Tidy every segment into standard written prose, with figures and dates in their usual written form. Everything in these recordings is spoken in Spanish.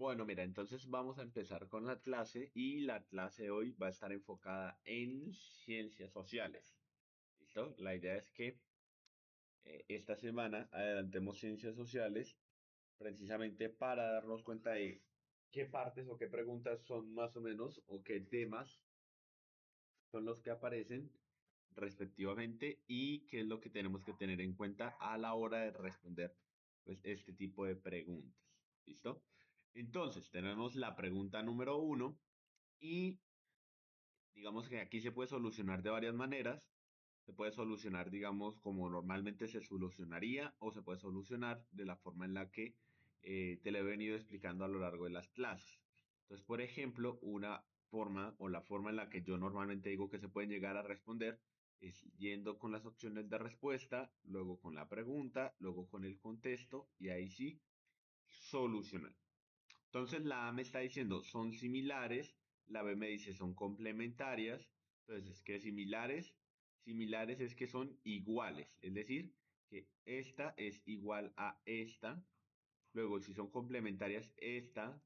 Bueno, mira, entonces vamos a empezar con la clase y la clase de hoy va a estar enfocada en ciencias sociales. ¿Listo? La idea es que esta semana adelantemos ciencias sociales precisamente para darnos cuenta de qué partes o qué preguntas son más o menos o qué temas son los que aparecen respectivamente y qué es lo que tenemos que tener en cuenta a la hora de responder pues este tipo de preguntas. ¿Listo? Entonces, tenemos la pregunta número uno y digamos que aquí se puede solucionar de varias maneras. Se puede solucionar, digamos, como normalmente se solucionaría o se puede solucionar de la forma en la que te lo he venido explicando a lo largo de las clases. Entonces, por ejemplo, una forma o la forma en la que yo normalmente digo que se pueden llegar a responder es yendo con las opciones de respuesta, luego con la pregunta, luego con el contexto y ahí sí solucionar. Entonces la A me está diciendo son similares, la B me dice son complementarias, entonces es que similares, similares es que son iguales, es decir, que esta es igual a esta, luego si son complementarias, esta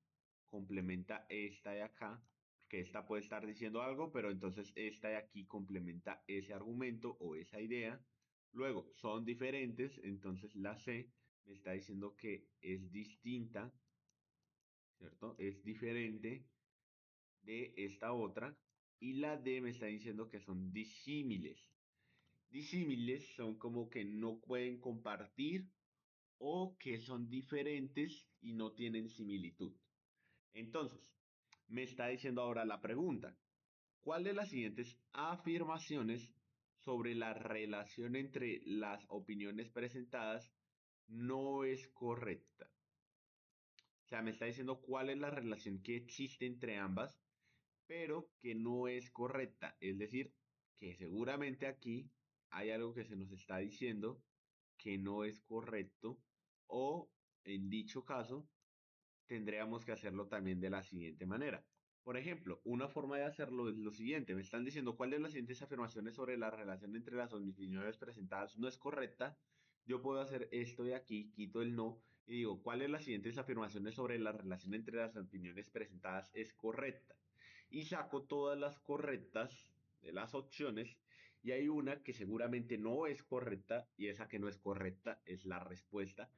complementa esta de acá, que esta puede estar diciendo algo, pero entonces esta de aquí complementa ese argumento o esa idea. Luego son diferentes, entonces la C me está diciendo que es distinta, ¿cierto? Es diferente de esta otra. Y la D me está diciendo que son disímiles. Disímiles son como que no pueden compartir o que son diferentes y no tienen similitud. Entonces, me está diciendo ahora la pregunta. ¿Cuál de las siguientes afirmaciones sobre la relación entre las opiniones presentadas no es correcta? O sea, me está diciendo cuál es la relación que existe entre ambas pero que no es correcta. Es decir, que seguramente aquí hay algo que se nos está diciendo que no es correcto o en dicho caso tendríamos que hacerlo también de la siguiente manera. Por ejemplo, una forma de hacerlo es lo siguiente. Me están diciendo cuál de las siguientes afirmaciones sobre la relación entre las opiniones presentadas no es correcta. Yo puedo hacer esto de aquí, quito el no y digo, ¿cuál de las siguientes afirmaciones sobre la relación entre las opiniones presentadas es correcta? Y saco todas las correctas de las opciones y hay una que seguramente no es correcta y esa que no es correcta es la respuesta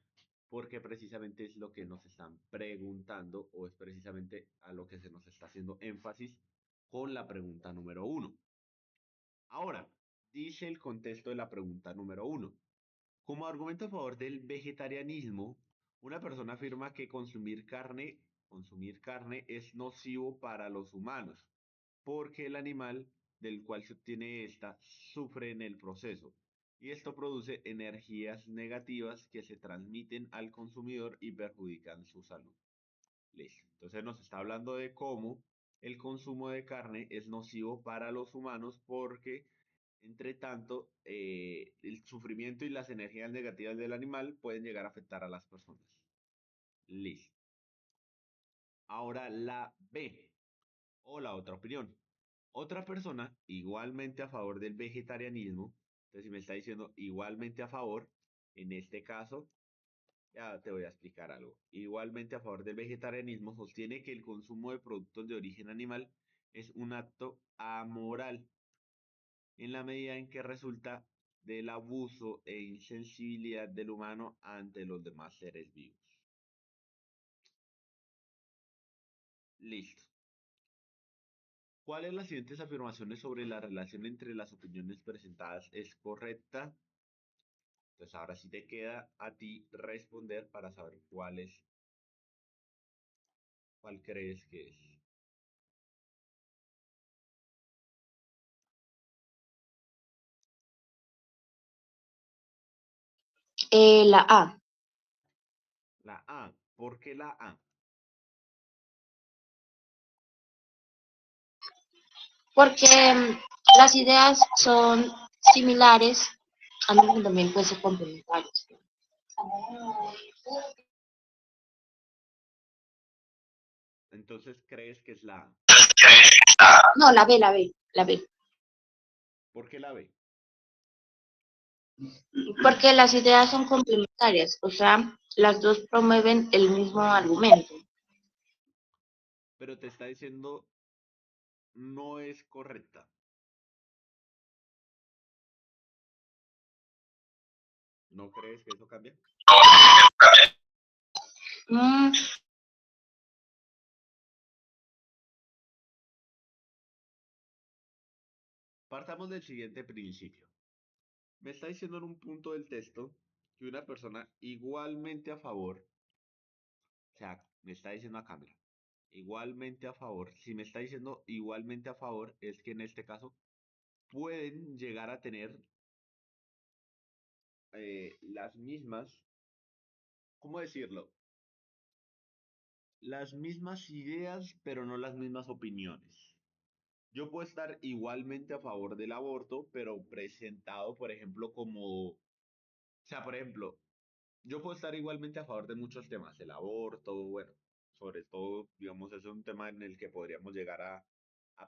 porque precisamente es lo que nos están preguntando o es precisamente a lo que se nos está haciendo énfasis con la pregunta número uno. Ahora, dice el contexto de la pregunta número uno. Como argumento a favor del vegetarianismo, una persona afirma que consumir carne es nocivo para los humanos, porque el animal del cual se obtiene esta sufre en el proceso, y esto produce energías negativas que se transmiten al consumidor y perjudican su salud. Listo. Entonces nos está hablando de cómo el consumo de carne es nocivo para los humanos porque, entre tanto, el sufrimiento y las energías negativas del animal pueden llegar a afectar a las personas. Listo. Ahora la B o la otra opinión. Otra persona igualmente a favor del vegetarianismo, entonces si me está diciendo igualmente a favor, en este caso ya te voy a explicar algo. Igualmente a favor del vegetarianismo, sostiene que el consumo de productos de origen animal es un acto amoral en la medida en que resulta del abuso e insensibilidad del humano ante los demás seres vivos. Listo. ¿Cuál de las siguientes afirmaciones sobre la relación entre las opiniones presentadas es correcta? Entonces ahora sí te queda a ti responder para saber cuál crees que es. La A, La A. ¿Por qué la A? porque las ideas son similares, aunque también pueden ser complementarias. Entonces crees que es la A. No, la B. ¿Por qué la B? Porque las ideas son complementarias, o sea, las dos promueven el mismo argumento. pero te está diciendo no es correcta. ¿No crees que eso cambia? Mm, Partamos del siguiente principio. Me está diciendo en un punto del texto que una persona igualmente a favor, o sea, me está diciendo acá, mira, igualmente a favor, si me está diciendo igualmente a favor, es que en este caso pueden llegar a tener las mismas, ¿cómo decirlo? Las mismas ideas, pero no las mismas opiniones. Yo puedo estar igualmente a favor del aborto, pero presentado, por ejemplo, como, o sea, por ejemplo, yo puedo estar igualmente a favor de muchos temas, el aborto, bueno, sobre todo, digamos, es un tema en el que podríamos llegar a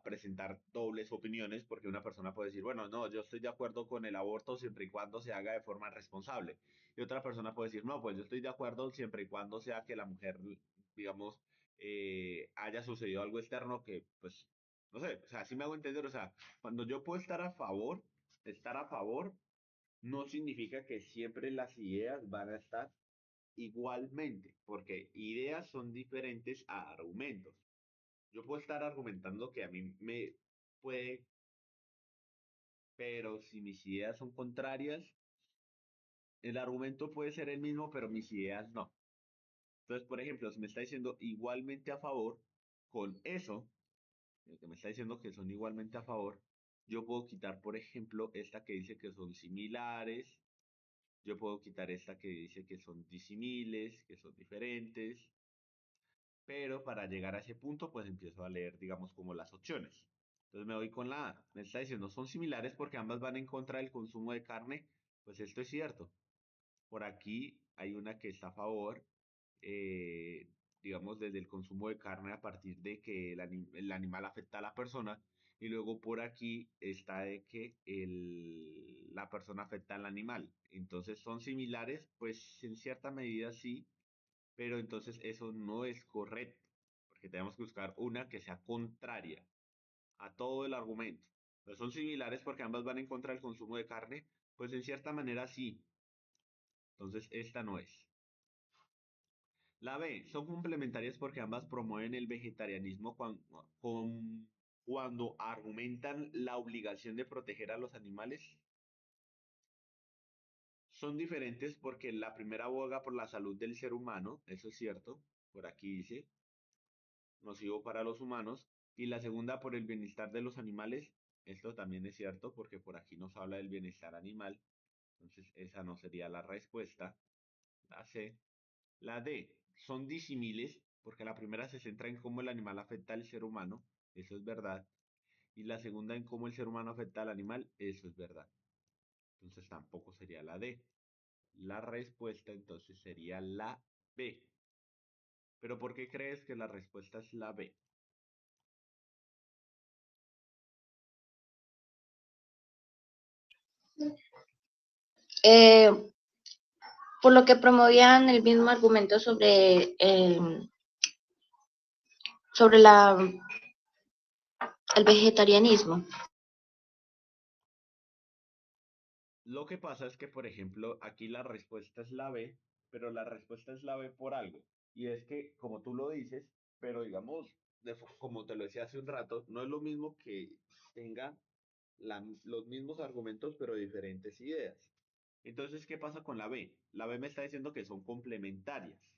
presentar dobles opiniones, porque una persona puede decir, bueno, no, yo estoy de acuerdo con el aborto siempre y cuando se haga de forma responsable. Y otra persona puede decir, no, pues yo estoy de acuerdo siempre y cuando sea que la mujer, digamos, haya sucedido algo externo que, pues, no sé, o sea, sí me hago entender, o sea, cuando yo puedo estar a favor no significa que siempre las ideas van a estar igualmente, porque ideas son diferentes a argumentos. Yo puedo estar argumentando que a mí me puede, pero si mis ideas son contrarias, el argumento puede ser el mismo, pero mis ideas no. Entonces, por ejemplo, si me está diciendo igualmente a favor, con eso, lo que me está diciendo que son igualmente a favor, yo puedo quitar, por ejemplo, esta que dice que son similares, yo puedo quitar esta que dice que son disimiles, que son diferentes, pero para llegar a ese punto, pues empiezo a leer, digamos, como las opciones. Entonces me voy con la A. Me está diciendo, son similares porque ambas van en contra del consumo de carne. Pues esto es cierto. Por aquí hay una que está a favor, eh, digamos, desde el consumo de carne a partir de que el animal afecta a la persona. Y luego por aquí está de que la persona afecta al animal. Entonces son similares, pues en cierta medida sí, pero entonces eso no es correcto, porque tenemos que buscar una que sea contraria a todo el argumento. No son similares porque ambas van en contra del consumo de carne, pues en cierta manera sí, entonces esta no es. La B, son complementarias porque ambas promueven el vegetarianismo cuando argumentan la obligación de proteger a los animales. Son diferentes porque la primera aboga por la salud del ser humano, eso es cierto, por aquí dice, nocivo para los humanos, y la segunda por el bienestar de los animales. Esto también es cierto porque por aquí nos habla del bienestar animal, entonces esa no sería la respuesta. La C. La D, son disímiles porque la primera se centra en cómo el animal afecta al ser humano, eso es verdad, y la segunda en cómo el ser humano afecta al animal, eso es verdad. Entonces tampoco sería la D. La respuesta entonces sería la B. ¿Pero por qué crees que la respuesta es la B? eh, por lo que promovían el mismo argumento sobre el vegetarianismo. Lo que pasa es que, por ejemplo, aquí la respuesta es la B, pero la respuesta es la B por algo. Y es que, como tú lo dices, pero digamos, como te lo decía hace un rato, no es lo mismo que tenga los mismos argumentos, pero diferentes ideas. Entonces, ¿qué pasa con la B? La B me está diciendo que son complementarias,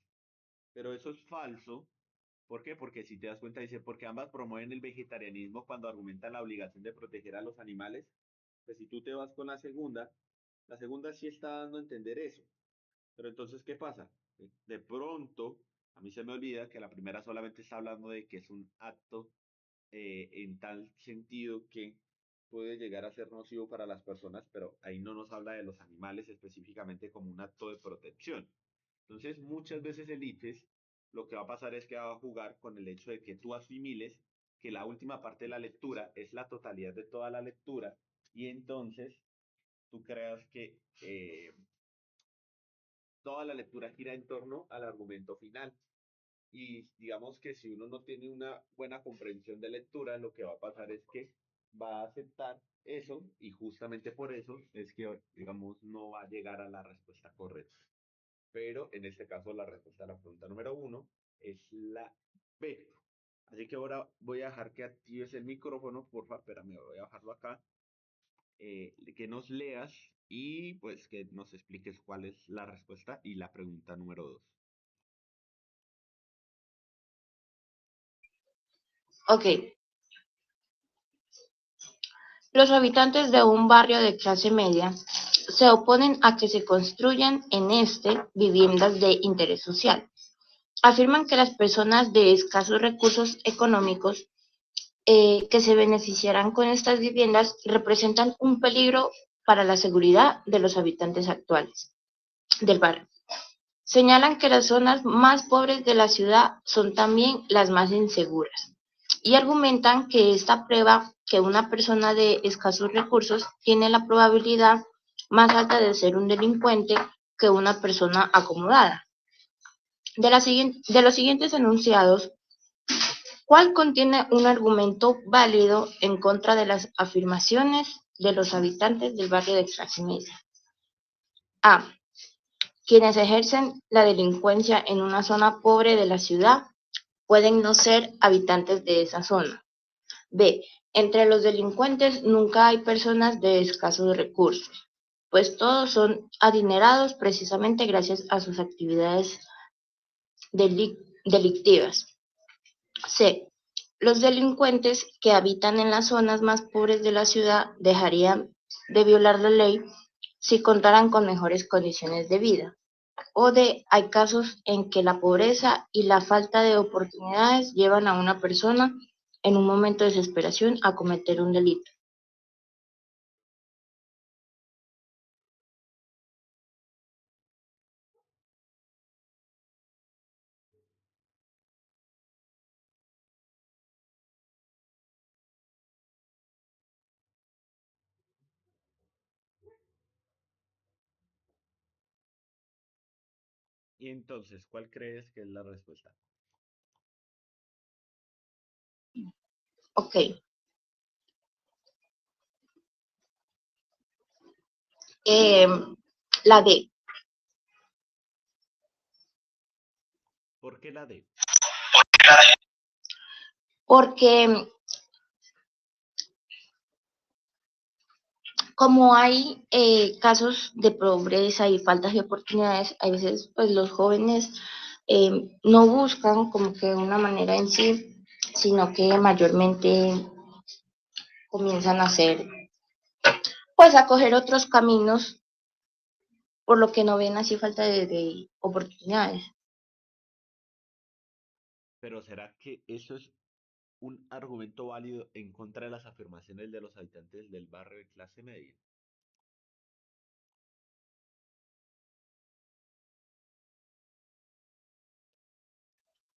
pero eso es falso. ¿Por qué? Porque si te das cuenta, dice, porque ambas promueven el vegetarianismo cuando argumentan la obligación de proteger a los animales. Pues si tú te vas con la segunda sí está dando a entender eso. Pero entonces, ¿qué pasa? De pronto, a mí se me olvida que la primera solamente está hablando de que es un acto en tal sentido que puede llegar a ser nocivo para las personas, pero ahí no nos habla de los animales específicamente como un acto de protección. Entonces, muchas veces el IFES lo que va a pasar es que va a jugar con el hecho de que tú asimiles que la última parte de la lectura es la totalidad de toda la lectura y entonces tú creas que toda la lectura gira en torno al argumento final. Y digamos que si uno no tiene una buena comprensión de lectura, lo que va a pasar es que va a aceptar eso y justamente por eso es que, digamos, no va a llegar a la respuesta correcta. Pero en este caso la respuesta a la pregunta número uno es la B. Así que ahora voy a dejar que actives el micrófono, porfa, espérame, voy a bajarlo acá, que nos leas y pues que nos expliques cuál es la respuesta y la pregunta número dos. Ok. Los habitantes de un barrio de clase media se oponen a que se construyan en este viviendas de interés social. Afirman que las personas de escasos recursos económicos que se beneficiarán con estas viviendas representan un peligro para la seguridad de los habitantes actuales del barrio. Señalan que las zonas más pobres de la ciudad son también las más inseguras y argumentan que esta prueba que una persona de escasos recursos tiene la probabilidad más alta de ser un delincuente que una persona acomodada. De los siguientes enunciados, ¿cuál contiene un argumento válido en contra de las afirmaciones de los habitantes del barrio de clase media? A. Quienes ejercen la delincuencia en una zona pobre de la ciudad pueden no ser habitantes de esa zona. B. Entre los delincuentes nunca hay personas de escasos recursos, pues todos son adinerados precisamente gracias a sus actividades delictivas. C. Los delincuentes que habitan en las zonas más pobres de la ciudad dejarían de violar la ley si contaran con mejores condiciones de vida. O D. Hay casos en que la pobreza y la falta de oportunidades llevan a una persona en un momento de desesperación a cometer un delito. Y entonces, ¿cuál crees que es la respuesta? Ok. Eh, la D. ¿Por qué la D? Porque como hay casos de pobreza y faltas de oportunidades, a veces pues los jóvenes no buscan como que una manera en sí, sino que mayormente comienzan a hacer, pues a coger otros caminos, por lo que no ven así falta de oportunidades. Pero ¿será que eso es un argumento válido en contra de las afirmaciones de los habitantes del barrio de clase media?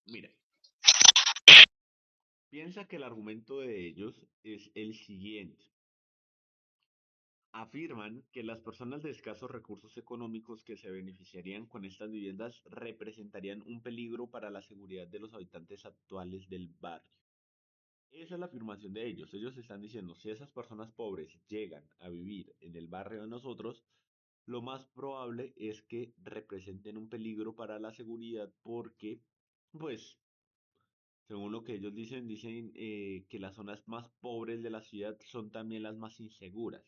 Mira, piensa que el argumento de ellos es el siguiente. Afirman que las personas de escasos recursos económicos que se beneficiarían con estas viviendas representarían un peligro para la seguridad de los habitantes actuales del barrio. Esa es la afirmación de ellos. Ellos están diciendo, si esas personas pobres llegan a vivir en el barrio de nosotros, lo más probable es que representen un peligro para la seguridad porque, pues, según lo que ellos dicen, que las zonas más pobres de la ciudad son también las más inseguras.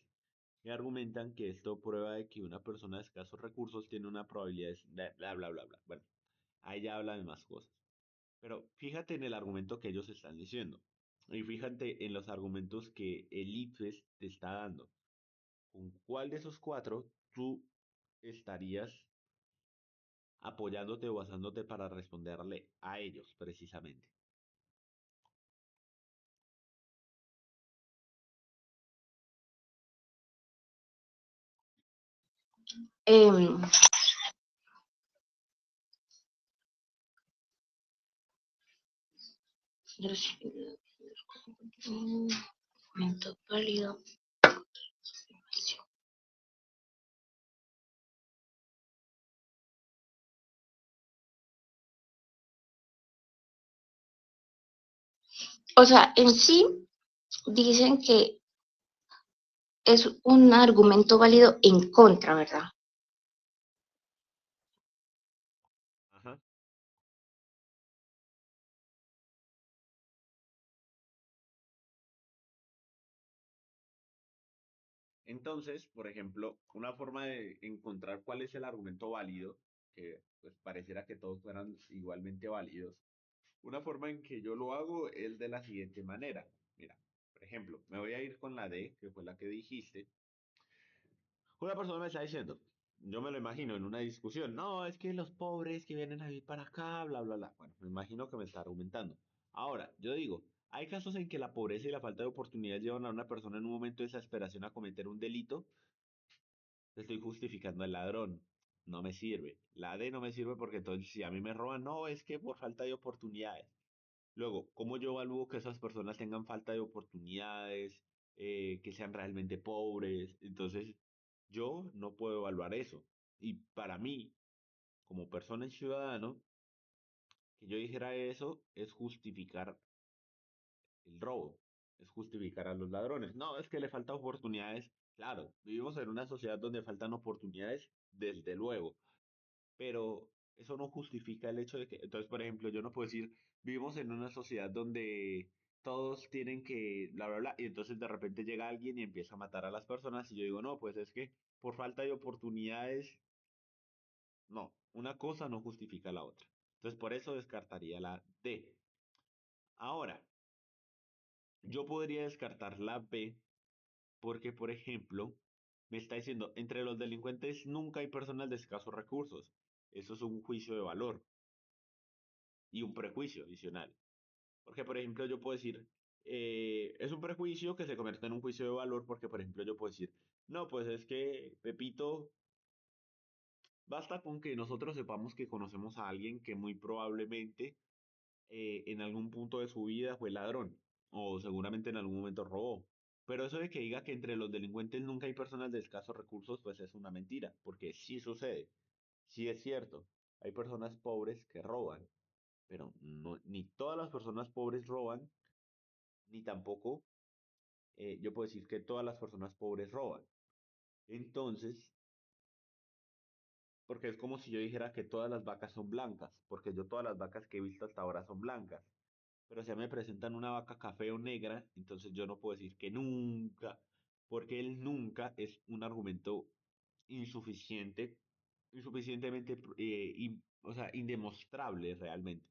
Y argumentan que esto prueba de que una persona de escasos recursos tiene una probabilidad de bla, bla, bla, bla. Bueno, ahí ya habla de más cosas. Pero fíjate en el argumento que ellos están diciendo. Y fíjate en los argumentos que el ICFES te está dando. ¿Con cuál de esos cuatro tú estarías apoyándote o basándote para responderle a ellos precisamente? Eh, momento válido. O sea, en sí dicen que es un argumento válido en contra, ¿verdad? Ajá. Entonces, por ejemplo, una forma de encontrar cuál es el argumento válido, que pues pareciera que todos fueran igualmente válidos, una forma en que yo lo hago es de la siguiente manera. Mira, por ejemplo, me voy a ir con la D, que fue la que dijiste. Una persona me está diciendo, yo me lo imagino en una discusión, no, es que los pobres que vienen a vivir para acá, bla, bla, bla. Bueno, me imagino que me está argumentando. Ahora, yo digo, hay casos en que la pobreza y la falta de oportunidades llevan a una persona en un momento de desesperación a cometer un delito. Estoy justificando al ladrón. No me sirve. La D no me sirve porque entonces si a mí me roban, no, es que por falta de oportunidades. Luego, ¿cómo yo evalúo que esas personas tengan falta de oportunidades, que sean realmente pobres? Entonces, yo no puedo evaluar eso. Y para mí, como persona y ciudadano, que yo dijera eso es justificar el robo, es justificar a los ladrones. No, es que le falta oportunidades. Claro, vivimos en una sociedad donde faltan oportunidades, desde luego, pero eso no justifica el hecho de que, entonces, por ejemplo, yo no puedo decir, vivimos en una sociedad donde todos tienen que, bla, bla, bla, y entonces de repente llega alguien y empieza a matar a las personas, y yo digo, no, pues es que por falta de oportunidades, no, una cosa no justifica la otra. Entonces, por eso descartaría la D. Ahora, yo podría descartar la B porque, por ejemplo, me está diciendo, entre los delincuentes nunca hay personas de escasos recursos. Eso es un juicio de valor y un prejuicio adicional. Porque, por ejemplo, yo puedo decir, es un prejuicio que se convierte en un juicio de valor porque, por ejemplo, yo puedo decir, no, pues es que Pepito, basta con que nosotros sepamos que conocemos a alguien que muy probablemente en algún punto de su vida fue ladrón o seguramente en algún momento robó. Pero eso de que diga que entre los delincuentes nunca hay personas de escasos recursos, pues es una mentira, porque sí sucede, sí es cierto. Hay personas pobres que roban, pero no, ni todas las personas pobres roban, ni tampoco yo puedo decir que todas las personas pobres roban. Entonces, porque es como si yo dijera que todas las vacas son blancas, porque yo todas las vacas que he visto hasta ahora son blancas. Pero si me presentan una vaca café o negra, entonces yo no puedo decir que nunca, porque el nunca es un argumento insuficiente, insuficientemente, o sea, indemostrable realmente.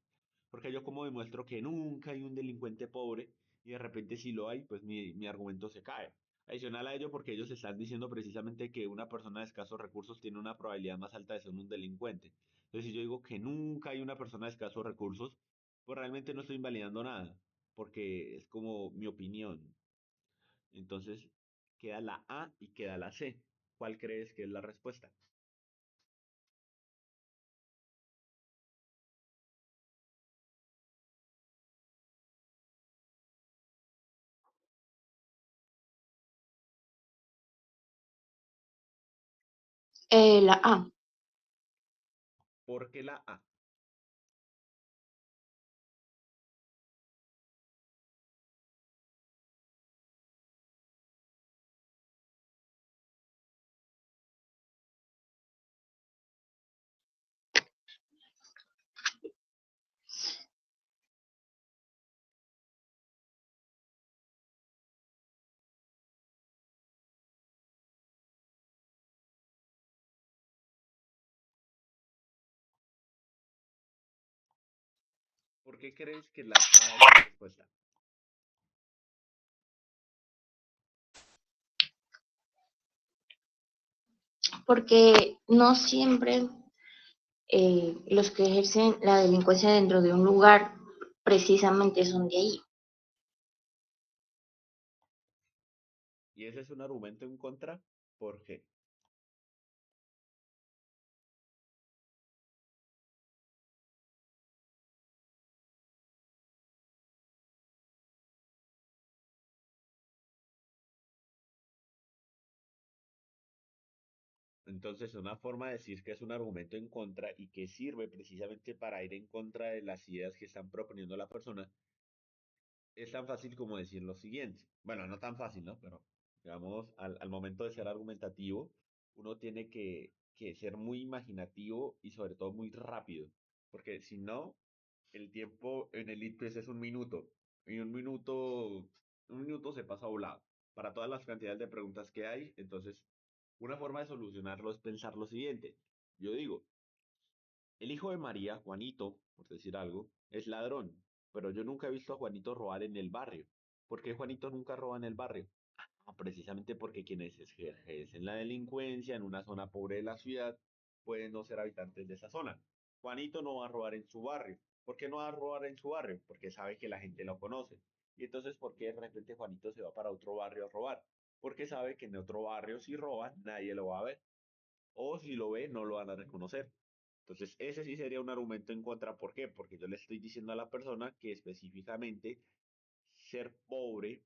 Porque yo como demuestro que nunca hay un delincuente pobre y de repente si lo hay, pues mi argumento se cae. Adicional a ello, porque ellos están diciendo precisamente que una persona de escasos recursos tiene una probabilidad más alta de ser un delincuente. Entonces, si yo digo que nunca hay una persona de escasos recursos, pues realmente no estoy invalidando nada, porque es como mi opinión. Entonces, queda la A y queda la C. ¿Cuál crees que es la respuesta? La A, ¿Por qué la A? ¿Por qué crees que la A es la respuesta? porque no siempre los que ejercen la delincuencia dentro de un lugar precisamente son de ahí. Y ese es un argumento en contra. ¿Por qué? Entonces, una forma de decir que es un argumento en contra y que sirve precisamente para ir en contra de las ideas que están proponiendo la persona es tan fácil como decir lo siguiente. Bueno, no tan fácil, ¿no? Pero, digamos, al momento de ser argumentativo, uno tiene que ser muy imaginativo y sobre todo muy rápido. Porque si no, el tiempo en el ITFES es un minuto. Y un minuto se pasa volado. Para todas las cantidades de preguntas que hay, entonces, una forma de solucionarlo es pensar lo siguiente. Yo digo, el hijo de María, Juanito, por decir algo, es ladrón, pero yo nunca he visto a Juanito robar en el barrio. ¿Por qué Juanito nunca roba en el barrio? Precisamente porque quienes ejercen la delincuencia en una zona pobre de la ciudad pueden no ser habitantes de esa zona. Juanito no va a robar en su barrio. ¿Por qué no va a robar en su barrio? Porque sabe que la gente lo conoce. Y entonces, ¿por qué de repente Juanito se va para otro barrio a robar? Porque sabe que en otro barrio si roba nadie lo va a ver. O si lo ve no lo van a reconocer. Entonces, ese sí sería un argumento en contra. ¿Por qué? Porque yo le estoy diciendo a la persona que específicamente ser pobre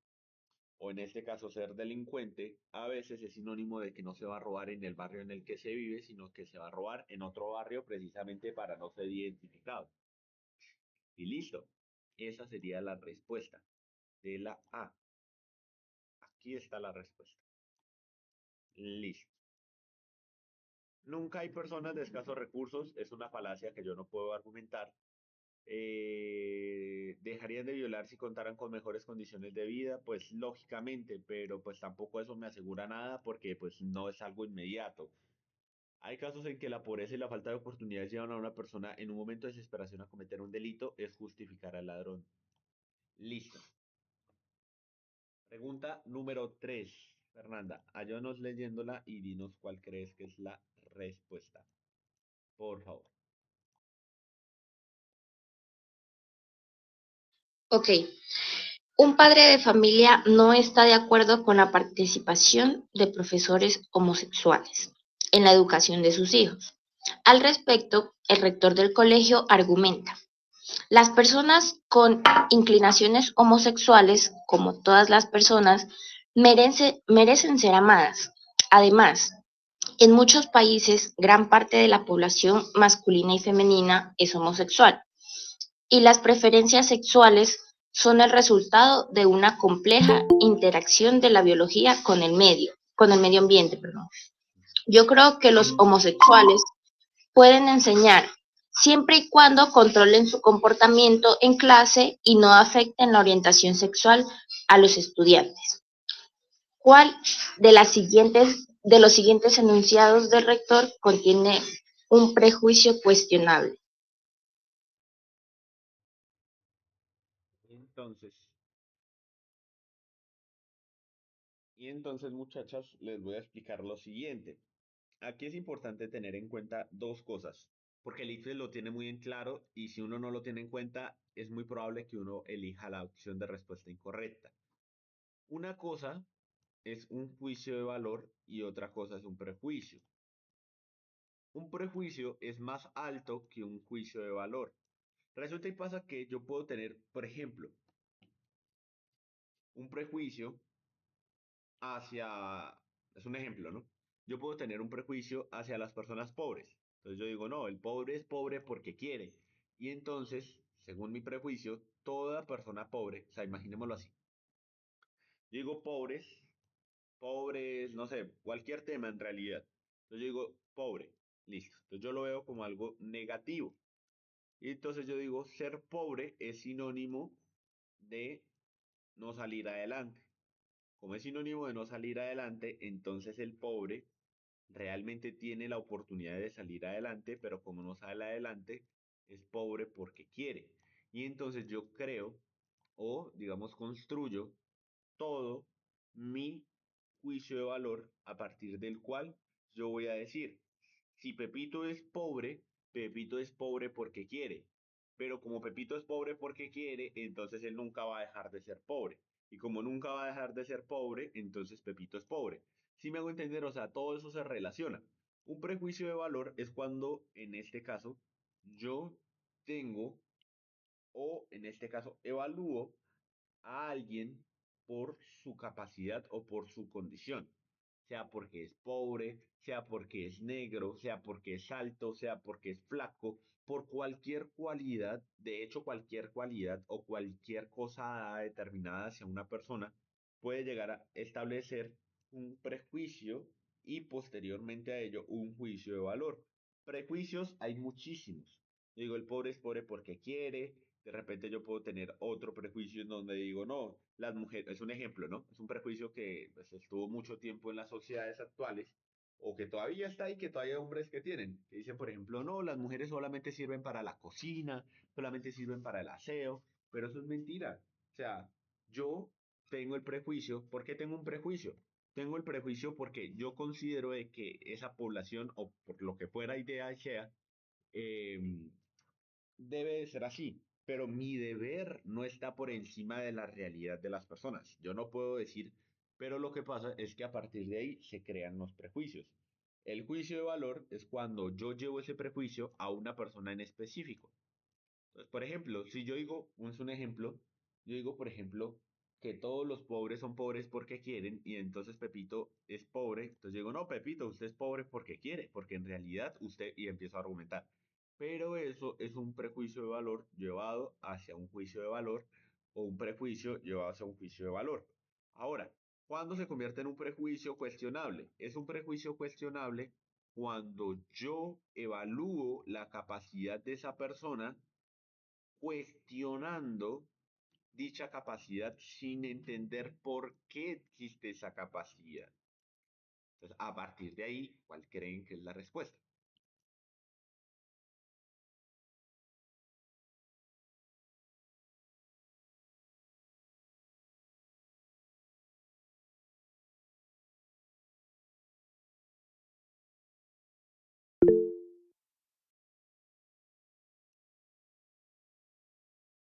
o en este caso ser delincuente, a veces es sinónimo de que no se va a robar en el barrio en el que se vive, sino que se va a robar en otro barrio precisamente para no ser identificado. Y listo. Esa sería la respuesta de la A. Aquí está la respuesta. Listo. Nunca hay personas de escasos recursos, es una falacia que yo no puedo argumentar. Dejarían de violar si contaran con mejores condiciones de vida, pues lógicamente, pero pues tampoco eso me asegura nada porque pues no es algo inmediato. Hay casos en que la pobreza y la falta de oportunidades llevan a una persona en un momento de desesperación a cometer un delito, es justificar al ladrón. Listo. Pregunta número 3. Fernanda, ayúdanos leyéndola y dinos cuál crees que es la respuesta. Por favor. Ok, un padre de familia no está de acuerdo con la participación de profesores homosexuales en la educación de sus hijos. Al respecto, el rector del colegio argumenta: las personas con inclinaciones homosexuales, como todas las personas, merecen ser amadas. Además, en muchos países, gran parte de la población masculina y femenina es homosexual, y las preferencias sexuales son el resultado de una compleja interacción de la biología con el medio ambiente, perdón. Yo creo que los homosexuales pueden enseñar siempre y cuando controlen su comportamiento en clase y no afecten la orientación sexual a los estudiantes. ¿Cuál de los siguientes enunciados del rector contiene un prejuicio cuestionable? Entonces, muchachas, les voy a explicar lo siguiente. Aquí es importante tener en cuenta dos cosas, porque el ICFES lo tiene muy en claro y si uno no lo tiene en cuenta, es muy probable que uno elija la opción de respuesta incorrecta. Una cosa es un juicio de valor y otra cosa es un prejuicio. Un prejuicio es más alto que un juicio de valor. Resulta y pasa que yo puedo tener, por ejemplo, un prejuicio hacia, es un ejemplo, ¿no? Yo puedo tener un prejuicio hacia las personas pobres. Entonces yo digo, no, el pobre es pobre porque quiere. Y entonces, según mi prejuicio, toda persona pobre, o sea, imaginémoslo así. Yo digo pobres, no sé, cualquier tema en realidad. Entonces yo digo pobre, listo. Entonces yo lo veo como algo negativo. Y entonces yo digo, ser pobre es sinónimo de no salir adelante. Como es sinónimo de no salir adelante, entonces el pobre realmente tiene la oportunidad de salir adelante, pero como no sale adelante, es pobre porque quiere. Y entonces yo creo, o digamos construyo, todo mi juicio de valor a partir del cual yo voy a decir, si Pepito es pobre porque quiere. Pero como Pepito es pobre porque quiere, entonces él nunca va a dejar de ser pobre. Y como nunca va a dejar de ser pobre, entonces Pepito es pobre. Si me hago entender, o sea, todo eso se relaciona. Un prejuicio de valor es cuando, en este caso, yo tengo, o en este caso, evalúo a alguien por su capacidad o por su condición. sea porque es pobre, sea porque es negro, sea porque es alto, sea porque es flaco, por cualquier cualidad, de hecho cualquier cualidad o cualquier cosa determinada hacia una persona puede llegar a establecer un prejuicio y posteriormente a ello un juicio de valor. Prejuicios hay muchísimos. Yo digo, el pobre es pobre porque quiere. De repente yo puedo tener otro prejuicio en donde digo, no, las mujeres, es un ejemplo, ¿no? Es un prejuicio que pues, estuvo mucho tiempo en las sociedades actuales o que todavía está ahí, que todavía hay hombres que tienen, que dicen, por ejemplo, no, las mujeres solamente sirven para la cocina, solamente sirven para el aseo, pero eso es mentira. O sea, yo tengo el prejuicio. ¿Por qué tengo un prejuicio? Tengo el prejuicio porque yo considero de que esa población, o por lo que fuera idea sea, eh, debe de ser así. Pero mi deber no está por encima de la realidad de las personas. Yo no puedo decir, pero lo que pasa es que a partir de ahí se crean los prejuicios. El juicio de valor es cuando yo llevo ese prejuicio a una persona en específico. Entonces, por ejemplo, si yo digo, es un ejemplo, yo digo, por ejemplo, que todos los pobres son pobres porque quieren y entonces Pepito es pobre, entonces yo digo, no, Pepito, usted es pobre porque quiere, porque en realidad usted, y empiezo a argumentar. Pero eso es un prejuicio de valor llevado hacia un juicio de valor o un prejuicio llevado hacia un juicio de valor. Ahora, ¿cuándo se convierte en un prejuicio cuestionable? Es un prejuicio cuestionable cuando yo evalúo la capacidad de esa persona cuestionando dicha capacidad sin entender por qué existe esa capacidad. Entonces, a partir de ahí, ¿cuál creen que es la respuesta?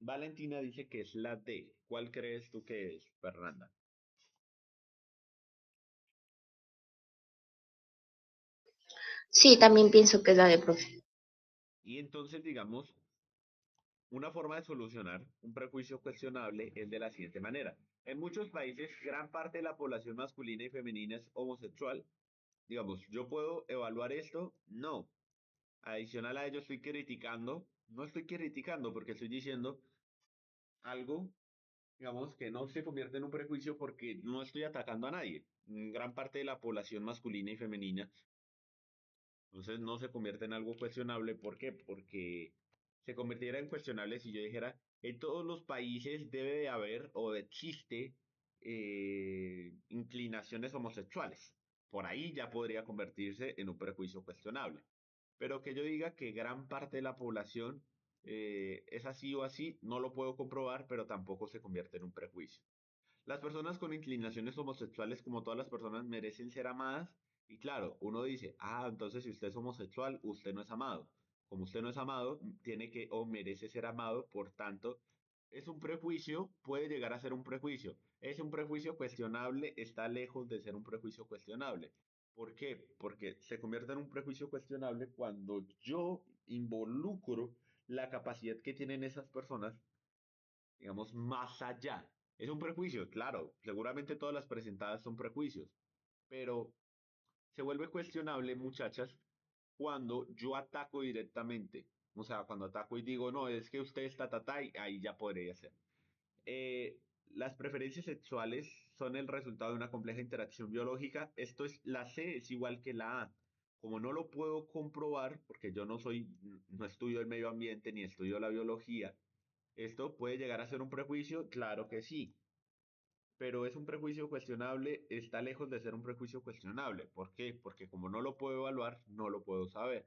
Valentina dice que es la D. ¿Cuál crees tú que es, Fernanda? Sí, también pienso que es la de profe. Y entonces, digamos, una forma de solucionar un prejuicio cuestionable es de la siguiente manera. En muchos países, gran parte de la población masculina y femenina es homosexual. Digamos, ¿yo puedo evaluar esto? No. Adicional a ello, estoy criticando. No estoy criticando porque estoy diciendo algo, digamos, que no se convierte en un prejuicio porque no estoy atacando a nadie. Gran parte de la población masculina y femenina entonces no se convierte en algo cuestionable. ¿Por qué? Porque se convirtiera en cuestionable si yo dijera, en todos los países debe de haber o existe inclinaciones homosexuales. Por ahí ya podría convertirse en un prejuicio cuestionable. Pero que yo diga que gran parte de la población es así o así, no lo puedo comprobar, pero tampoco se convierte en un prejuicio. Las personas con inclinaciones homosexuales, como todas las personas, merecen ser amadas. Y claro, uno dice, ah, entonces si usted es homosexual, usted no es amado. Como usted no es amado, tiene que o merece ser amado, por tanto, es un prejuicio, puede llegar a ser un prejuicio. Es un prejuicio cuestionable, está lejos de ser un prejuicio cuestionable. ¿Por qué? Porque se convierte en un prejuicio cuestionable cuando yo involucro la capacidad que tienen esas personas, digamos, más allá. Es un prejuicio, claro, seguramente todas las presentadas son prejuicios, pero se vuelve cuestionable, muchachas, cuando yo ataco directamente. O sea, cuando ataco y digo, no, es que usted está tata, y ahí ya podría ser. Las preferencias sexuales son el resultado de una compleja interacción biológica. Esto es, la C es igual que la A. Como no lo puedo comprobar, porque yo no soy, no estudio el medio ambiente ni estudio la biología, ¿esto puede llegar a ser un prejuicio? Claro que sí, pero es un prejuicio cuestionable, está lejos de ser un prejuicio cuestionable. ¿Por qué? Porque como no lo puedo evaluar, no lo puedo saber.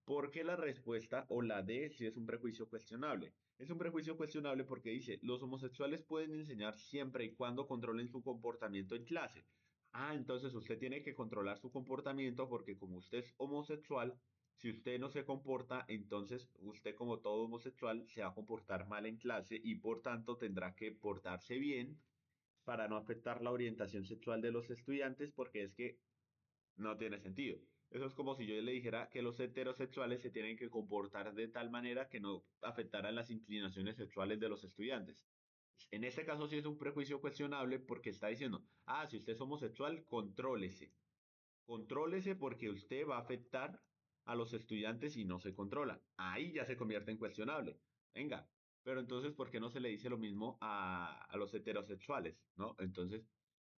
¿Por qué la respuesta o la D si es un prejuicio cuestionable? Es un prejuicio cuestionable porque dice, los homosexuales pueden enseñar siempre y cuando controlen su comportamiento en clase. Ah, entonces usted tiene que controlar su comportamiento porque como usted es homosexual, si usted no se comporta, entonces usted como todo homosexual se va a comportar mal en clase y por tanto tendrá que portarse bien para no afectar la orientación sexual de los estudiantes porque es que no tiene sentido. Eso es como si yo le dijera que los heterosexuales se tienen que comportar de tal manera que no afectaran las inclinaciones sexuales de los estudiantes. En este caso sí es un prejuicio cuestionable porque está diciendo, ah, si usted es homosexual, contrólese. Contrólese porque usted va a afectar a los estudiantes si no se controla. Ahí ya se convierte en cuestionable. Venga, pero entonces, ¿por qué no se le dice lo mismo a los heterosexuales? ¿No? Entonces,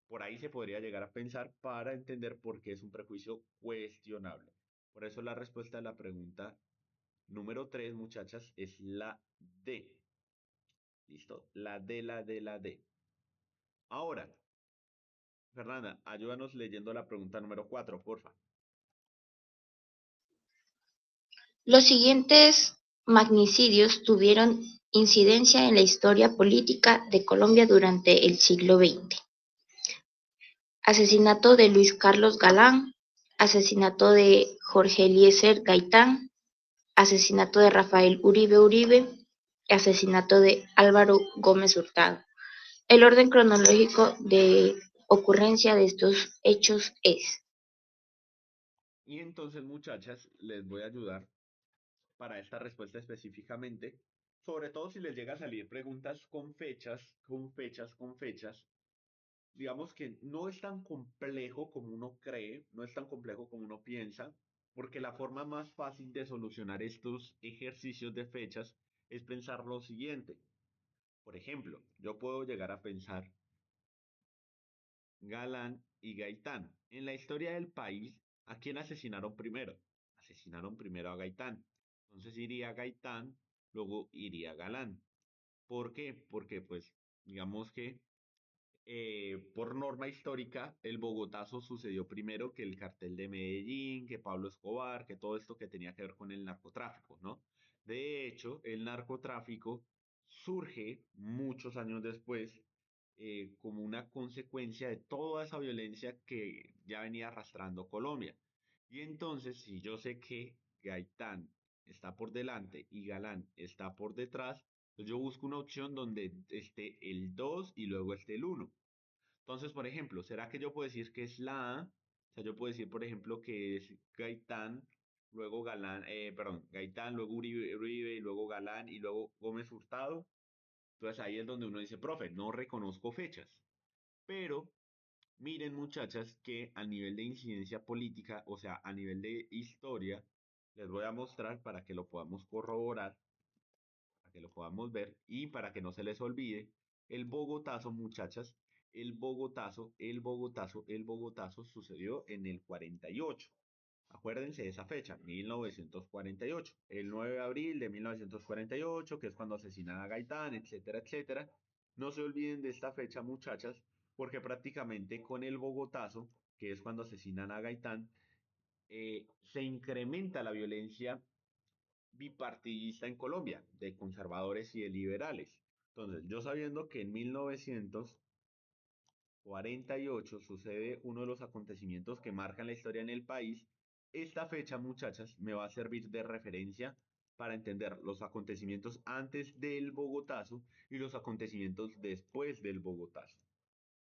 por ahí se podría llegar a pensar para entender por qué es un prejuicio cuestionable. Por eso la respuesta a la pregunta número 3, muchachas, es la D. ¿Listo? La D, la D, la D. Ahora, Fernanda, ayúdanos leyendo la pregunta número 4, porfa. Los siguientes magnicidios tuvieron incidencia en la historia política de Colombia durante el siglo XX. Asesinato de Luis Carlos Galán, asesinato de Jorge Eliezer Gaitán, asesinato de Rafael Uribe Uribe, asesinato de Álvaro Gómez Hurtado. El orden cronológico de ocurrencia de estos hechos es: Y entonces, muchachas, les voy a ayudar para esta respuesta específicamente, sobre todo si les llega a salir preguntas con fechas, con fechas, con fechas. Digamos que no es tan complejo como uno cree, no es tan complejo como uno piensa, porque la forma más fácil de solucionar estos ejercicios de fechas es pensar lo siguiente. Por ejemplo, yo puedo llegar a pensar Galán y Gaitán. En la historia del país, ¿a quién asesinaron primero? Asesinaron primero a Gaitán. Entonces iría Gaitán, luego iría Galán. ¿Por qué? Porque pues digamos que por norma histórica, el Bogotazo sucedió primero que el cartel de Medellín, que Pablo Escobar, que todo esto que tenía que ver con el narcotráfico, ¿no? De hecho, el narcotráfico surge muchos años después como una consecuencia de toda esa violencia que ya venía arrastrando Colombia. Y entonces, si yo sé que Gaitán está por delante y Galán está por detrás, pues yo busco una opción donde esté el 2 y luego esté el uno. Entonces, por ejemplo, ¿será que yo puedo decir que es la A? O sea, yo puedo decir, por ejemplo, que es Gaitán, luego Galán, perdón, Gaitán, luego Uribe, Uribe, y luego Galán, y luego Gómez Hurtado. Entonces ahí es donde uno dice, profe, no reconozco fechas. Pero miren, muchachas, que a nivel de incidencia política, o sea, a nivel de historia, les voy a mostrar para que lo podamos corroborar, para que lo podamos ver y para que no se les olvide, el Bogotazo, muchachas, el Bogotazo sucedió en el 48. Acuérdense de esa fecha, 1948, el 9 de abril de 1948, que es cuando asesinan a Gaitán, etcétera, etcétera. No se olviden de esta fecha, muchachas, porque prácticamente con el Bogotazo, que es cuando asesinan a Gaitán, se incrementa la violencia bipartidista en Colombia, de conservadores y de liberales. Entonces, yo sabiendo que en 1948 sucede uno de los acontecimientos que marcan la historia en el país, esta fecha, muchachas, me va a servir de referencia para entender los acontecimientos antes del Bogotazo y los acontecimientos después del Bogotazo.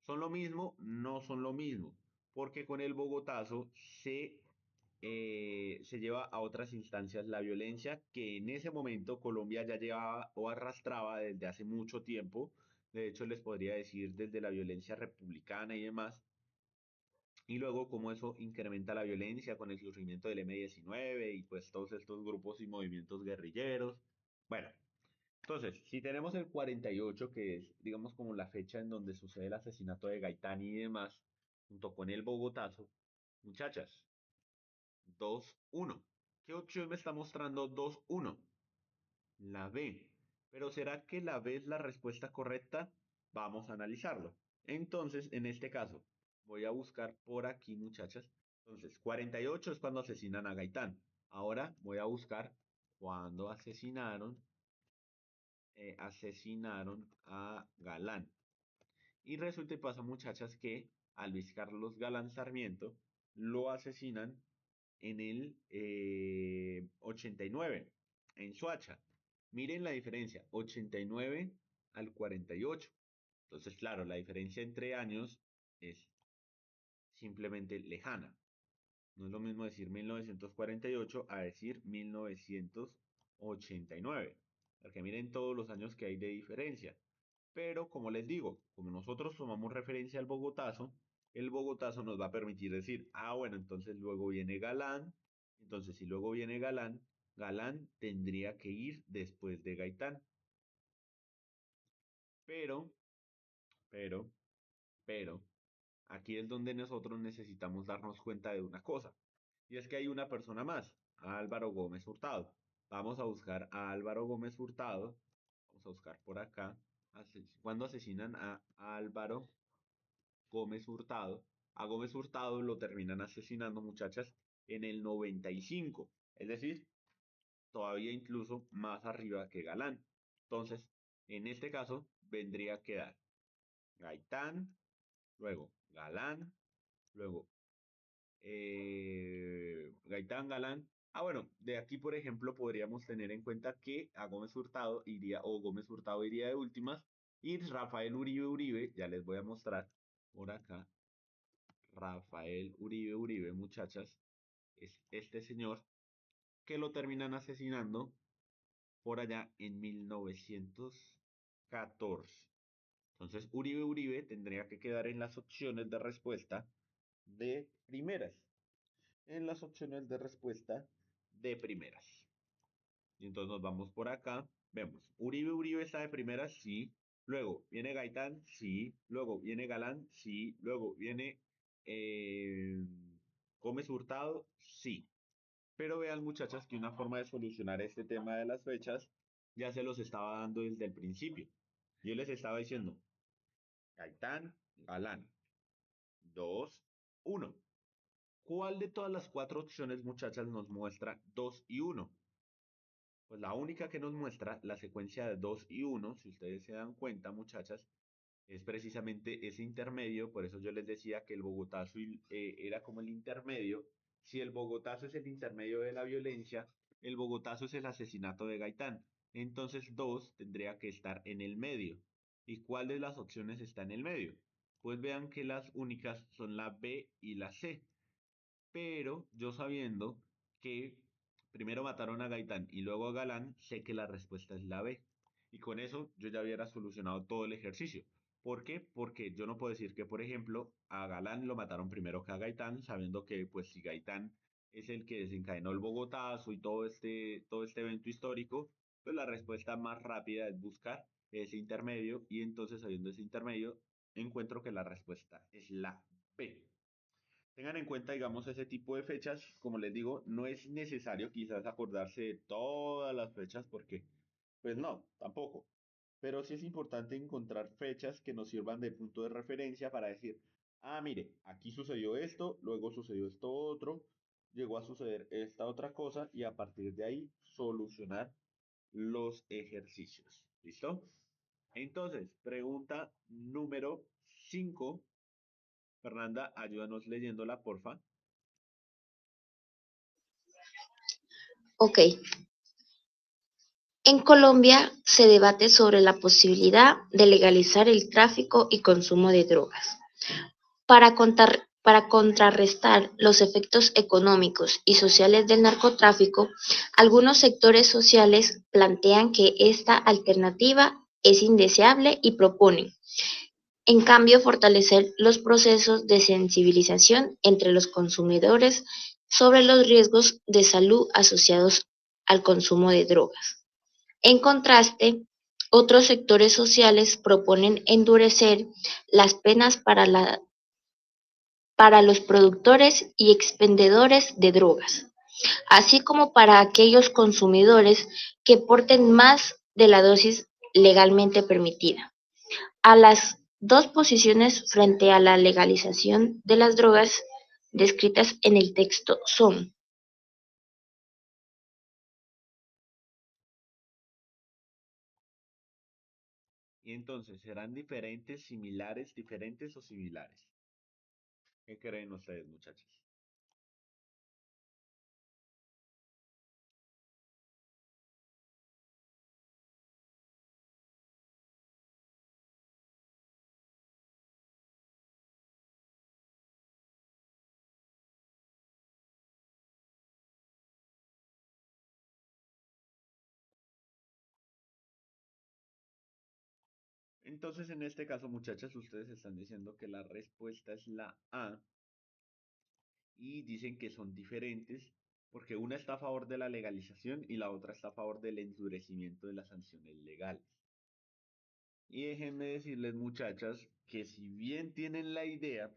¿Son lo mismo? No son lo mismo, porque con el Bogotazo se lleva a otras instancias la violencia que en ese momento Colombia ya llevaba o arrastraba desde hace mucho tiempo. De hecho, les podría decir desde la violencia republicana y demás. Y luego cómo eso incrementa la violencia con el surgimiento del M-19 y pues todos estos grupos y movimientos guerrilleros. Bueno, entonces, si tenemos el 48, que es, digamos, como la fecha en donde sucede el asesinato de Gaitán y demás, junto con el Bogotazo, muchachas, 2-1. ¿Qué opción me está mostrando 2-1? La B. Pero ¿será que la B es la respuesta correcta? Vamos a analizarlo. Entonces, en este caso, voy a buscar por aquí, muchachas. Entonces, 48 es cuando asesinan a Gaitán. Ahora voy a buscar cuando asesinaron a Galán. Y resulta y pasa, muchachas, que a Luis Carlos Galán Sarmiento lo asesinan en el 89, en Soacha. Miren la diferencia, 89 al 48. Entonces, claro, la diferencia entre años es simplemente lejana. No es lo mismo decir 1948 a decir 1989. Porque miren todos los años que hay de diferencia. Pero como les digo, como nosotros tomamos referencia al Bogotazo, El Bogotazo nos va a permitir decir, ah, bueno, entonces luego viene Galán. Entonces, si luego viene Galán, Galán tendría que ir después de Gaitán. Pero, pero, pero, aquí es donde nosotros necesitamos darnos cuenta de una cosa. Y es que hay una persona más, Álvaro Gómez Hurtado. Vamos a buscar a Álvaro Gómez Hurtado. Vamos a buscar por acá. Cuando asesinan a Álvaro Gómez Hurtado. A Gómez Hurtado lo terminan asesinando, muchachas, en el 95. Es decir, todavía incluso más arriba que Galán. Entonces, en este caso, vendría a quedar Gaitán, luego Galán, luego Gaitán Galán. Ah, bueno, de aquí, por ejemplo, podríamos tener en cuenta que a Gómez Hurtado iría, o Gómez Hurtado iría de últimas, y Rafael Uribe Uribe, ya les voy a mostrar por acá, Rafael Uribe Uribe, muchachas, es este señor que lo terminan asesinando por allá en 1914. Entonces, Uribe Uribe tendría que quedar en las opciones de respuesta de primeras. En las opciones de respuesta de primeras. Y entonces nos vamos por acá. Vemos, Uribe Uribe está de primeras, sí. Luego viene Gaitán, sí. Luego viene Galán, sí. Luego viene eh, Gómez Hurtado, sí. Pero vean, muchachas, que una forma de solucionar este tema de las fechas ya se los estaba dando desde el principio. Yo les estaba diciendo, Gaitán, Galán, 2, 1. ¿Cuál de todas las cuatro opciones, muchachas, nos muestra 2 y 1? Pues la única que nos muestra la secuencia de 2 y 1, si ustedes se dan cuenta, muchachas, es precisamente ese intermedio. Por eso yo les decía que el Bogotazo era como el intermedio. Si el Bogotazo es el intermedio de la violencia, el Bogotazo es el asesinato de Gaitán. Entonces 2 tendría que estar en el medio. ¿Y cuál de las opciones está en el medio? Pues vean que las únicas son la B y la C. Pero yo sabiendo que primero mataron a Gaitán y luego a Galán, sé que la respuesta es la B. Y con eso yo ya hubiera solucionado todo el ejercicio. ¿Por qué? Porque yo no puedo decir que, por ejemplo, a Galán lo mataron primero que a Gaitán, sabiendo que, pues, si Gaitán es el que desencadenó el Bogotazo y todo este evento histórico, pues la respuesta más rápida es buscar ese intermedio, y entonces, sabiendo ese intermedio, encuentro que la respuesta es la B. Tengan en cuenta, digamos, ese tipo de fechas. Como les digo, no es necesario quizás acordarse de todas las fechas porque, pues no, tampoco. Pero sí es importante encontrar fechas que nos sirvan de punto de referencia para decir, ah, mire, aquí sucedió esto, luego sucedió esto otro, llegó a suceder esta otra cosa, y a partir de ahí solucionar los ejercicios. ¿Listo? Entonces, pregunta número 5. Fernanda, ayúdanos leyéndola, porfa. Ok. En Colombia se debate sobre la posibilidad de legalizar el tráfico y consumo de drogas. Para contrarrestar los efectos económicos y sociales del narcotráfico, algunos sectores sociales plantean que esta alternativa es indeseable y proponen, en cambio, fortalecer los procesos de sensibilización entre los consumidores sobre los riesgos de salud asociados al consumo de drogas. En contraste, otros sectores sociales proponen endurecer las penas para los productores y expendedores de drogas, así como para aquellos consumidores que porten más de la dosis legalmente permitida. A las dos posiciones frente a la legalización de las drogas descritas en el texto son: Y entonces, ¿serán diferentes, similares, diferentes o similares? ¿Qué creen ustedes, muchachos? Entonces, en este caso, muchachas, ustedes están diciendo que la respuesta es la A y dicen que son diferentes porque una está a favor de la legalización y la otra está a favor del endurecimiento de las sanciones legales. Y déjenme decirles, muchachas, que si bien tienen la idea,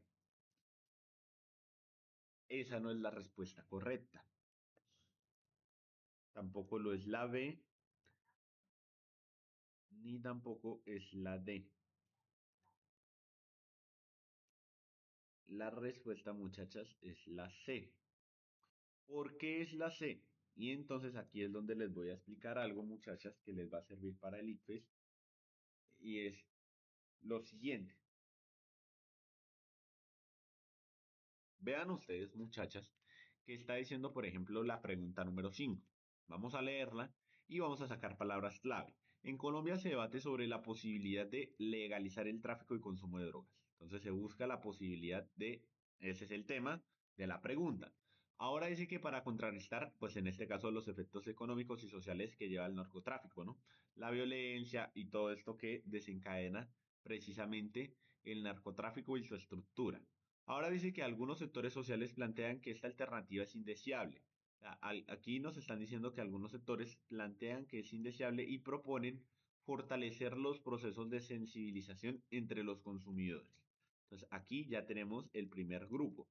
esa no es la respuesta correcta. Tampoco lo es la B, ni tampoco es la D. La respuesta, muchachas, es la C. ¿Por qué es la C? Y entonces aquí es donde les voy a explicar algo, muchachas, que les va a servir para el ICFES, y es lo siguiente. Vean ustedes, muchachas, que está diciendo, por ejemplo, la pregunta número 5. Vamos a leerla y vamos a sacar palabras clave. En Colombia se debate sobre la posibilidad de legalizar el tráfico y consumo de drogas. Entonces se busca la posibilidad de, ese es el tema de la pregunta. Ahora dice que para contrarrestar, pues en este caso, los efectos económicos y sociales que lleva el narcotráfico, ¿no? La violencia y todo esto que desencadena precisamente el narcotráfico y su estructura. Ahora dice que algunos sectores sociales plantean que esta alternativa es indeseable. Aquí nos están diciendo que algunos sectores plantean que es indeseable y proponen fortalecer los procesos de sensibilización entre los consumidores. Entonces aquí ya tenemos el primer grupo.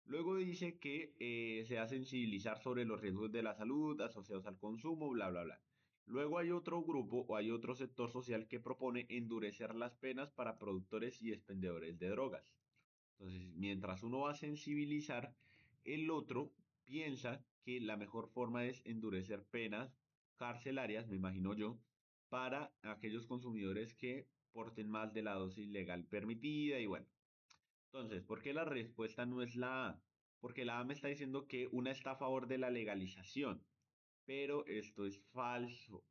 Luego dice que se va a sensibilizar sobre los riesgos de la salud asociados al consumo, bla, bla, bla. Luego hay otro grupo o hay otro sector social que propone endurecer las penas para productores y expendedores de drogas. Entonces, mientras uno va a sensibilizar, el otro piensa que la mejor forma es endurecer penas carcelarias, me imagino yo, para aquellos consumidores que porten más de la dosis legal permitida y bueno. Entonces, ¿por qué la respuesta no es la A? Porque la A me está diciendo que una está a favor de la legalización, pero esto es falso.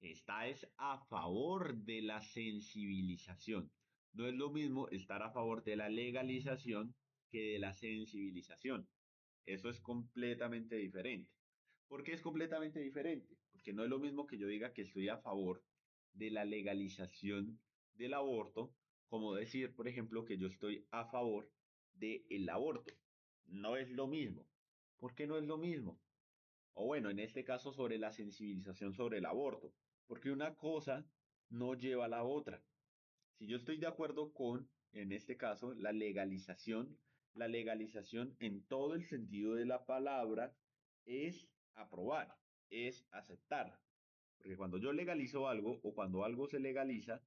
Esta es a favor de la sensibilización. No es lo mismo estar a favor de la legalización que de la sensibilización. Eso es completamente diferente. ¿Por qué es completamente diferente? Porque no es lo mismo que yo diga que estoy a favor de la legalización del aborto, como decir, por ejemplo, que yo estoy a favor del aborto. No es lo mismo. ¿Por qué no es lo mismo? O bueno, en este caso sobre la sensibilización sobre el aborto, porque una cosa no lleva a la otra. Si yo estoy de acuerdo con, en este caso, la legalización en todo el sentido de la palabra es aprobar, es aceptar. Porque cuando yo legalizo algo o cuando algo se legaliza,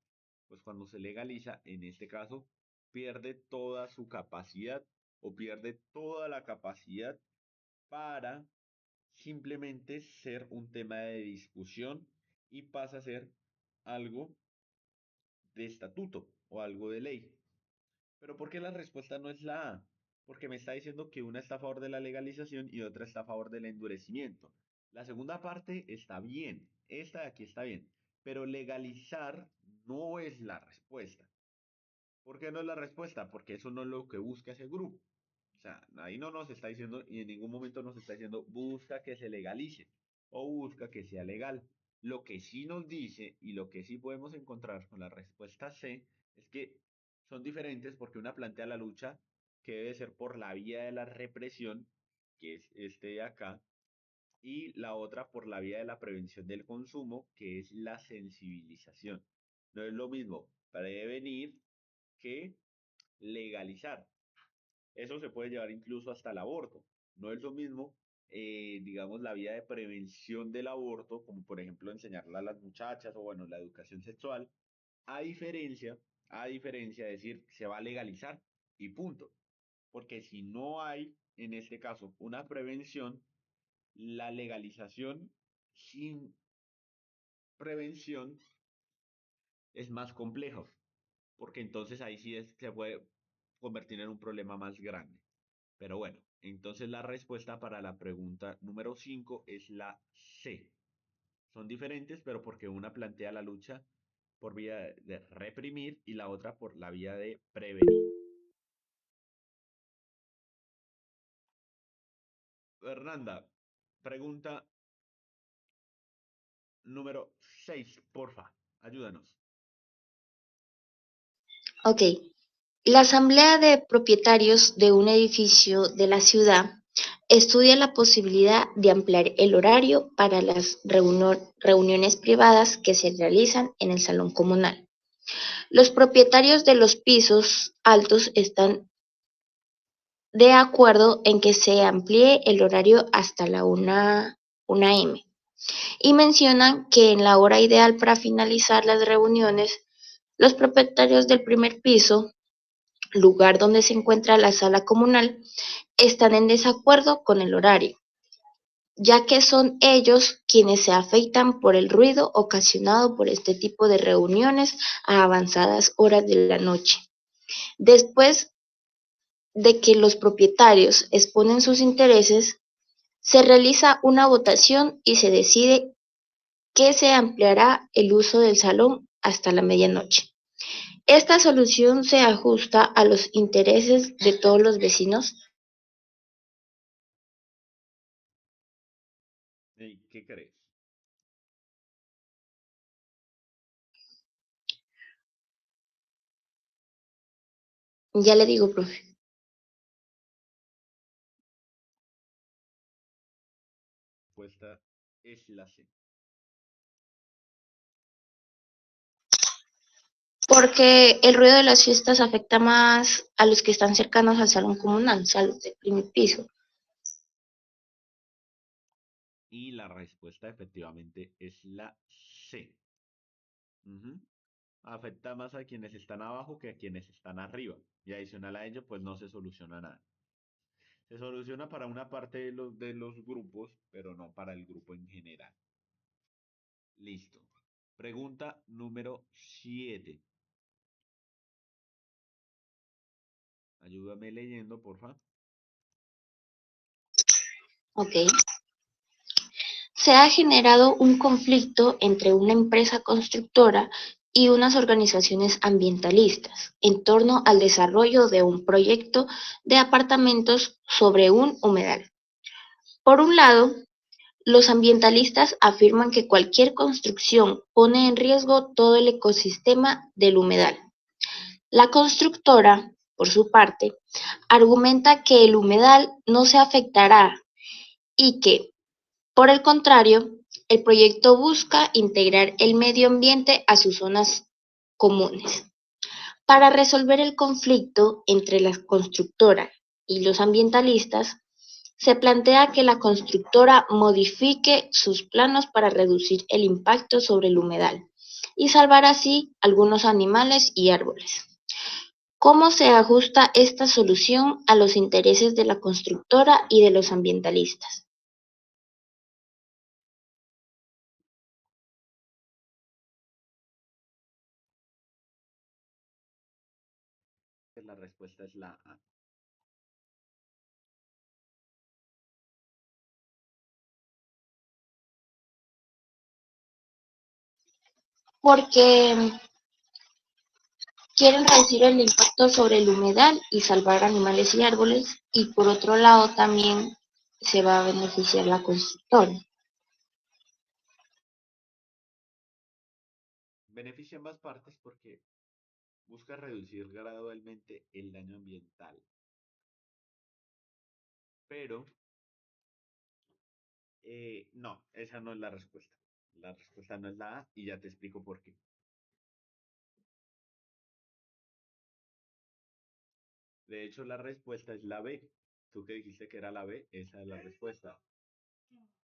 pues cuando se legaliza, en este caso, pierde toda su capacidad o pierde toda la capacidad para simplemente ser un tema de discusión y pasa a ser algo de estatuto o algo de ley. Pero ¿por qué la respuesta no es la A? Porque me está diciendo que una está a favor de la legalización y otra está a favor del endurecimiento. La segunda parte está bien, esta de aquí está bien, pero legalizar no es la respuesta. ¿Por qué no es la respuesta? Porque eso no es lo que busca ese grupo. O sea, ahí no nos está diciendo y en ningún momento nos está diciendo busca que se legalice o busca que sea legal. Lo que sí nos dice y lo que sí podemos encontrar con la respuesta C es que son diferentes porque una plantea la lucha que debe ser por la vía de la represión, que es este de acá, y la otra por la vía de la prevención del consumo, que es la sensibilización. No es lo mismo prevenir que legalizar. Eso se puede llevar incluso hasta el aborto. No es lo mismo, digamos, la vía de prevención del aborto, como por ejemplo enseñarle a las muchachas o bueno, la educación sexual, a diferencia, a diferencia de decir se va a legalizar y punto. Porque si no hay, en este caso, una prevención, la legalización sin prevención es más complejo, porque entonces ahí sí se puede convertir en un problema más grande. Pero bueno, entonces la respuesta para la pregunta número 5 es la C. Son diferentes, pero porque una plantea la lucha por vía de reprimir y la otra por la vía de prevenir. Fernanda, pregunta número 6, porfa, ayúdanos. Ok. La Asamblea de Propietarios de un edificio de la ciudad estudia la posibilidad de ampliar el horario para las reuniones privadas que se realizan en el salón comunal. Los propietarios de los pisos altos están de acuerdo en que se amplíe el horario hasta la 1 m y mencionan que en la hora ideal para finalizar las reuniones, los propietarios del primer piso, lugar donde se encuentra la sala comunal, están en desacuerdo con el horario, ya que son ellos quienes se afectan por el ruido ocasionado por este tipo de reuniones a avanzadas horas de la noche. Después de que los propietarios exponen sus intereses, se realiza una votación y se decide que se ampliará el uso del salón hasta la medianoche. Esta solución se ajusta a los intereses de todos los vecinos. ¿Y qué crees? Ya le digo, profe. La respuesta es la C. Porque el ruido de las fiestas afecta más a los que están cercanos al salón comunal, o sea, los del primer piso. Y la respuesta efectivamente es la C. Ujú. Afecta más a quienes están abajo que a quienes están arriba. Y adicional a ello, pues no se soluciona nada. Se soluciona para una parte de los grupos, pero no para el grupo en general. Listo. Pregunta número 7. Ayúdame leyendo, porfa. Ok. Se ha generado un conflicto entre una empresa constructora y unas organizaciones ambientalistas en torno al desarrollo de un proyecto de apartamentos sobre un humedal. Por un lado, los ambientalistas afirman que cualquier construcción pone en riesgo todo el ecosistema del humedal. La constructora, por su parte, argumenta que el humedal no se afectará y que, por el contrario, el proyecto busca integrar el medio ambiente a sus zonas comunes. Para resolver el conflicto entre la constructora y los ambientalistas, se plantea que la constructora modifique sus planos para reducir el impacto sobre el humedal y salvar así algunos animales y árboles. ¿Cómo se ajusta esta solución a los intereses de la constructora y de los ambientalistas? La respuesta es la A. Porque quieren reducir el impacto sobre el humedal y salvar animales y árboles, y por otro lado también se va a beneficiar la constructora. Beneficia ambas partes porque busca reducir gradualmente el daño ambiental. Pero, no, esa no es la respuesta. La respuesta no es la A y ya te explico por qué. De hecho, la respuesta es la B. Tú que dijiste que era la B, esa es la respuesta.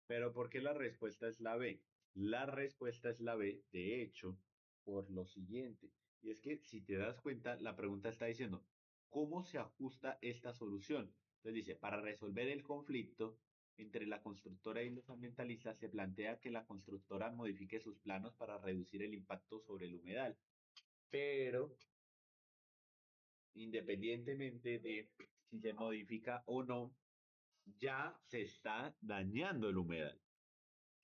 Pero ¿por qué la respuesta es la B? La respuesta es la B, de hecho, por lo siguiente. Y es que si te das cuenta, la pregunta está diciendo, ¿cómo se ajusta esta solución? Entonces dice, para resolver el conflicto entre la constructora y los ambientalistas, se plantea que la constructora modifique sus planos para reducir el impacto sobre el humedal. Pero, independientemente de si se modifica o no, ya se está dañando el humedal.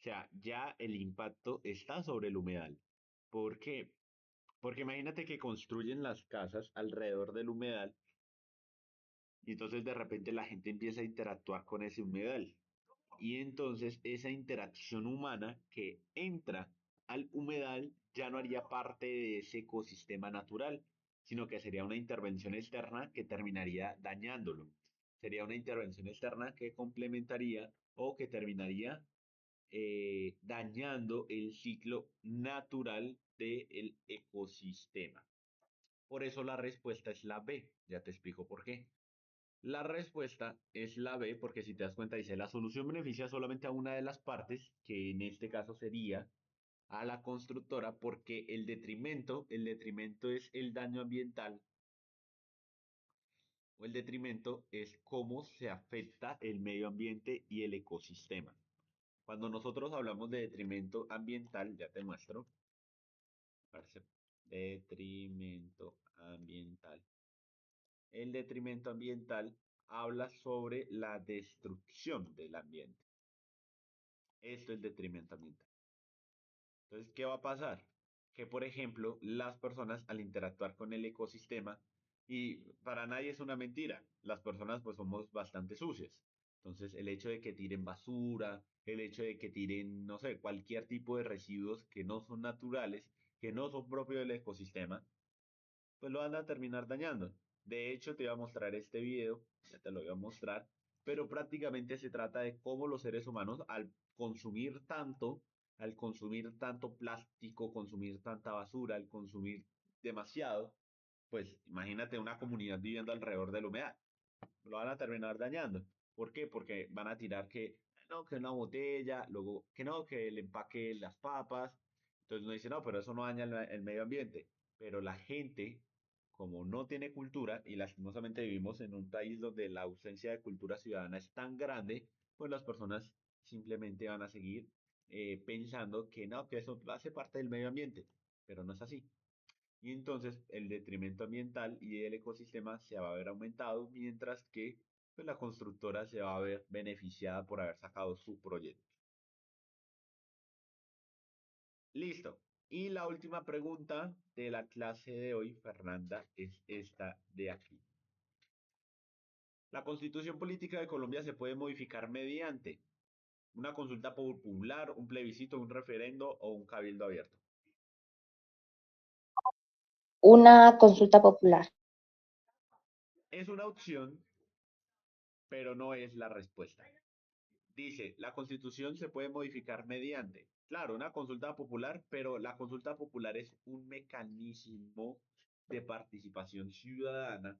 O sea, ya el impacto está sobre el humedal. ¿Por qué? Porque imagínate que construyen las casas alrededor del humedal y entonces de repente la gente empieza a interactuar con ese humedal. Y entonces esa interacción humana que entra al humedal ya no haría parte de ese ecosistema natural, sino que sería una intervención externa que terminaría dañándolo. Sería una intervención externa que complementaría o que terminaría dañando el ciclo natural del ecosistema. Por eso la respuesta es la B. Ya te explico por qué. La respuesta es la B porque si te das cuenta dice la solución beneficia solamente a una de las partes, que en este caso sería a la constructora, porque el detrimento es el daño ambiental o el detrimento es cómo se afecta el medio ambiente y el ecosistema. Cuando nosotros hablamos de detrimento ambiental, ya te muestro, detrimento ambiental. El detrimento ambiental habla sobre la destrucción del ambiente. Esto es detrimento ambiental. Entonces, ¿qué va a pasar? Que, por ejemplo, las personas al interactuar con el ecosistema, y para nadie es una mentira, las personas pues somos bastante sucias. Entonces, el hecho de que tiren basura, el hecho de que tiren, no sé, cualquier tipo de residuos que no son naturales, que no son propios del ecosistema, pues lo van a terminar dañando. De hecho, te voy a mostrar este video, ya te lo voy a mostrar, pero prácticamente se trata de cómo los seres humanos al consumir tanto plástico, consumir tanta basura, al consumir demasiado, pues imagínate una comunidad viviendo alrededor de la humedad, lo van a terminar dañando. ¿Por qué? Porque van a tirar que no, que una botella, luego que no, que el empaque las papas. Entonces uno dice, no, pero eso no daña el medio ambiente. Pero la gente, como no tiene cultura, y lastimosamente vivimos en un país donde la ausencia de cultura ciudadana es tan grande, pues las personas simplemente van a seguir pensando que no, que eso hace parte del medio ambiente. Pero no es así. Y entonces el detrimento ambiental y el ecosistema se va a ver aumentado, mientras que pues, la constructora se va a ver beneficiada por haber sacado su proyecto. Listo. Y la última pregunta de la clase de hoy, Fernanda, es esta de aquí. La constitución política de Colombia se puede modificar mediante una consulta popular, un plebiscito, un referendo o un cabildo abierto. Una consulta popular. Es una opción, pero no es la respuesta. Dice, la constitución se puede modificar mediante, claro, una consulta popular, pero la consulta popular es un mecanismo de participación ciudadana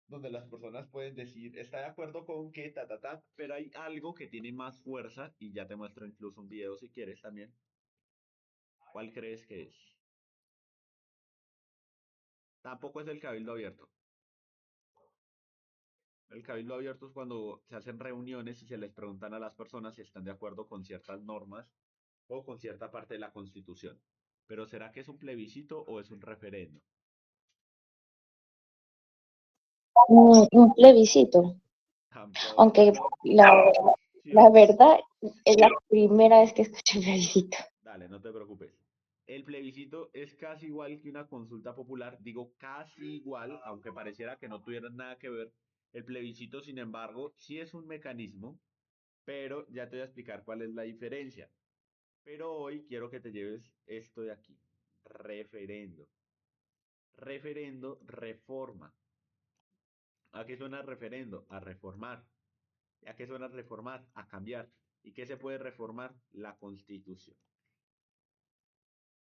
donde las personas pueden decir, está de acuerdo con que, pero hay algo que tiene más fuerza y ya te muestro incluso un video si quieres también. ¿Cuál crees que es? Tampoco es el cabildo abierto. El cabildo abierto es cuando se hacen reuniones y se les preguntan a las personas si están de acuerdo con ciertas normas o con cierta parte de la Constitución. Pero ¿será que es un plebiscito o es un referendo? Un plebiscito. Tampoco. Aunque ¿Sí o la no? verdad es la primera vez que escucho plebiscito. Dale, no te preocupes. El plebiscito es casi igual que una consulta popular, digo casi igual, aunque pareciera que no tuvieran nada que ver. El plebiscito, sin embargo, sí es un mecanismo, pero ya te voy a explicar cuál es la diferencia. Pero hoy quiero que te lleves esto de aquí. Referendo. Referendo, reforma. ¿A qué suena referendo? A reformar. ¿Y a qué suena reformar? A cambiar. ¿Y qué se puede reformar? La constitución.